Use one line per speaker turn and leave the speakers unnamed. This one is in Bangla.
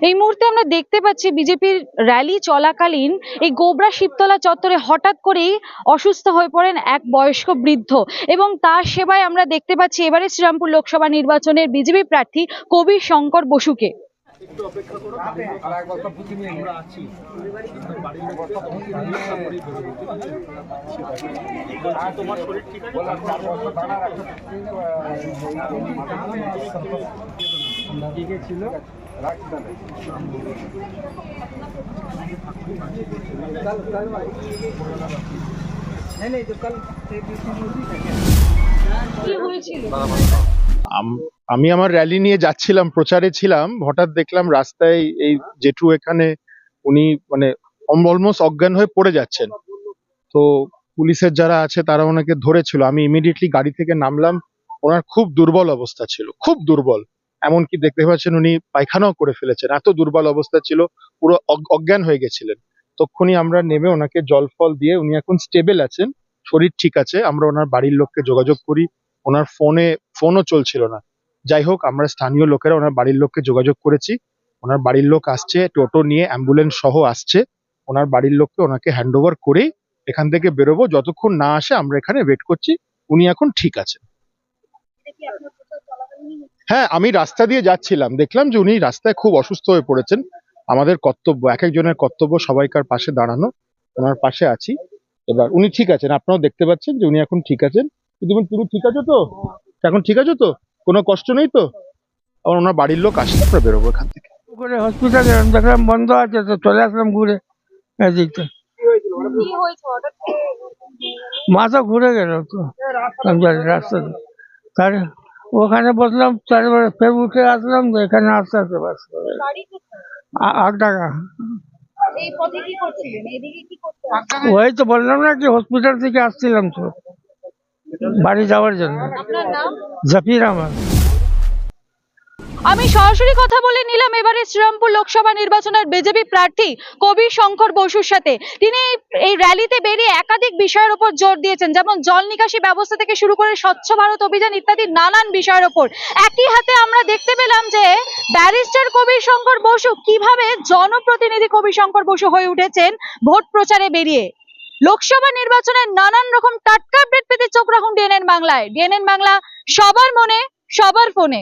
এই মুহূর্তে আমরা দেখতে পাচ্ছি বিজেপির র্যালি চলাকালীন এই গোবরা শিবতলা চত্বরে হঠাৎ করেই অসুস্থ হয়ে পড়েন এক বয়স্ক বৃদ্ধ এবং তার সেবায় আমরা দেখতে পাচ্ছি এবারে শ্রীরামপুর লোকসভা নির্বাচনের বিজেপি প্রার্থী কবির শঙ্কর বসুকে।
একটু অপেক্ষা করো, আর এক বছর বুঝি নিয়ে আমরা আছি তোমার শরীর ঠিক আছে? ঠিক ছিল
আমি আমার র্যালি নিয়ে যাচ্ছিলাম, প্রচারে ছিলাম, হঠাৎ দেখলাম রাস্তায় এই জেঠু এখানে উনি মানে অলমোস্ট অজ্ঞান হয়ে পড়ে যাচ্ছেন। তো পুলিশের যারা আছে তারা ওনাকে ধরেছিল, আমি ইমিডিয়েটলি গাড়ি থেকে নামলাম। ওনার খুব দুর্বল অবস্থা ছিল, খুব দুর্বল, এমনকি দেখতে পাচ্ছেন উনি পায়খানাও করে ফেলেছেন, এত দুর্বল অবস্থা ছিল, পুরো অজ্ঞান হয়ে গেছিলেন। তখনই আমরা নেমে ওনাকে জল ফল দিয়ে, উনি এখন স্টেবল আছেন, শরীর ঠিক আছে। আমরা ওনার বাড়ির লোককে যোগাযোগ করি, ওনার ফোনও চলছিল না। যাই হোক, আমরা স্থানীয় লোকেরা ওনার বাড়ির লোককে যোগাযোগ করেছি, ওনার বাড়ির লোক আসছে, টোটো নিয়ে অ্যাম্বুলেন্স সহ আসছে। ওনার বাড়ির লোককে ওনাকে হ্যান্ড ওভার করেই এখান থেকে বেরোবো, যতক্ষণ না আসে আমরা এখানে ওয়েট করছি। উনি এখন ঠিক আছেন। হ্যাঁ, আমি রাস্তা দিয়ে যাচ্ছিলাম, দেখলাম যে উনি রাস্তায় খুব অসুস্থ হয়ে পড়েছেন। আমাদের কর্তব্য, এক একজনের কর্তব্য সবাইকার পাশে দাঁড়ানো, ওনার পাশে আছি। এবার উনি ঠিক আছেন, আপনারাও দেখতে পাচ্ছেন যে উনি এখন ঠিক আছেন। তুমি ঠিক আছো তো? এখন ঠিক আছো তো? কোনো কষ্ট নেই তো? আবার ওনার বাড়ির লোক আসলে আমরা বেরোবো এখান থেকে।
হসপিটালে দেখলাম বন্ধ আছে, তো চলে আসলাম ঘুরে এদিকটা। মাথা ঘুরে গেল তো রাস্তাতে, তার ওখানে বসলাম, তারপরে ফের উঠে আসলাম, তো এখানে আস্তে আস্তে বাস 8 টাকা। ওই তো বললাম না কি, হসপিটাল থেকে আসছিলাম তো বাড়ি যাওয়ার জন্য। জাফির আহমদ।
আমি সরাসরি কথা বলে নিলাম এবারে শ্রীরামপুর লোকসভা নির্বাচনের বিজেপি প্রার্থী কবির শঙ্কর বসুর সাথে। তিনি এই র্যালিতে বেরিয়ে একাধিক বিষয়ের উপর জোর দিয়েছেন, যেমন জল নিকাশি ব্যবস্থা থেকে শুরু করে স্বচ্ছ ভারত অভিযান ইত্যাদি নানান বিষয়ের উপর। একই হাতে আমরা দেখতে পেলাম যে ব্যারিস্টার কবির শঙ্কর বসু কিভাবে জনপ্রতিনিধি কবির শঙ্কর বসু হয়ে উঠেছেন ভোট প্রচারে বেরিয়ে। লোকসভা নির্বাচনের নানান রকম টাটকা আপডেট পেতে চোখ রাখুন ডিএনএন বাংলায়। ডিএনএন বাংলা, সবার মনে, সবার ফোনে।